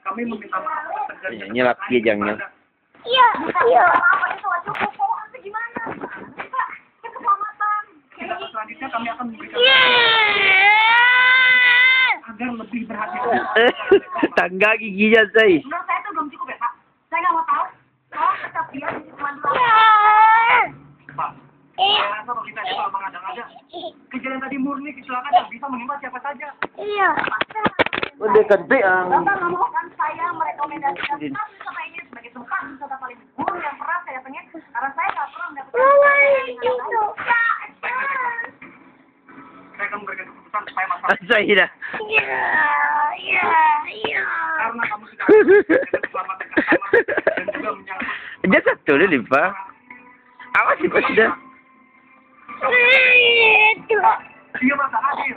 Kami meminta maaf. Ini laki jangnya. Iya, iya. Gimana? Pak, keselamatan. Selanjutnya kami akan memberikan agar lebih berhati-hati. Tangga giginya, say. Menurut saya itu belum cukup ya, Pak. Saya nggak mau tahu. Oh, tetap dia di Mandura. Pak, saya rasa kalau kita kalau mengada-ngada, kejadian tadi murni kecelakaan yang bisa menimpa siapa saja. Iya. Udah kanti ang. Bapak nggak mau kan saya merekomendasikan wisata ini sebagai tempat wisata paling buruk yang pernah saya pengen, karena saya nggak pernah mendapatkan. Saya akan memberikan keputusan supaya masalah Say dah. Iya, iya, iya. karena kamu sudah menjaga keselamatan bersama dan juga menyangkut Dia satu dulu, Lipa. Awas, Lipa sudah. Itu. dia masa hadir.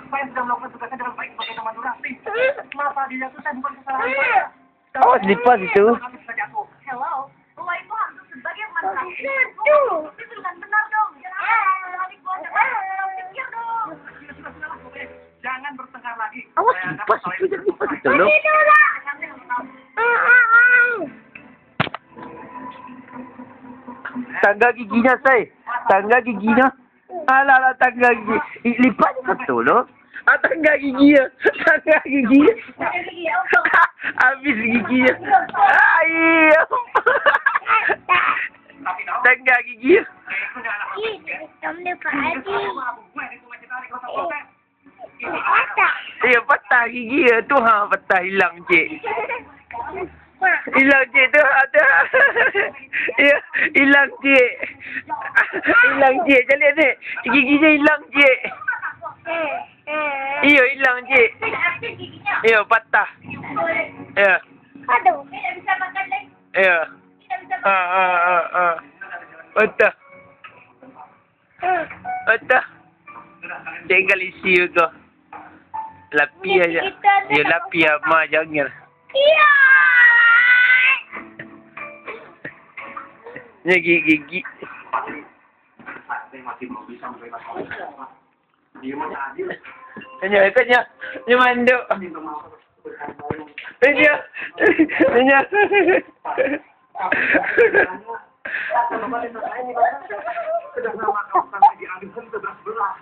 Saya sudah melakukan tugasnya dengan baik sebagai teman durasi. Kenapa dia jatuh? Saya bukan kesalahan saya. Awas, Lipa situ. Hello, lo itu harus sebagai mantan. Itu dengan benar dong. Jangan lagi keluarga. Pikir dong. Sudah, pokoknya jangan bertengkar lagi. Awas, Saya Lipa anggap situ. kalian Lipa sudah situ, lo. Tangga giginya, say. Tangga giginya. Alah, tangga gigi. Lipat satu, lo. Ah, tangga giginya. Tangga giginya. Habis giginya. Iya. Tangga giginya. Iya, patah giginya. Tu ha, patah hilang, cik. Hilang, cik. Tu ada. Ya, hilang, cik. Hilang, cik. Jangan lihat, cik. Giginya hilang, cik. Iya, hilang, cik. Iya, patah. Ya. Aduh, tidak bisa makan lagi. Ya. Tidak bisa makan. Patah. Patah. Tinggal isi juga. Lapi aja. Ya, lapi ama jangan. Iya. Ya, gigi. masih belum bisa memberikan dia mau adil. Kanya. Ni manduk. Kanya. Sudah lama kau sampai diambil sebelah.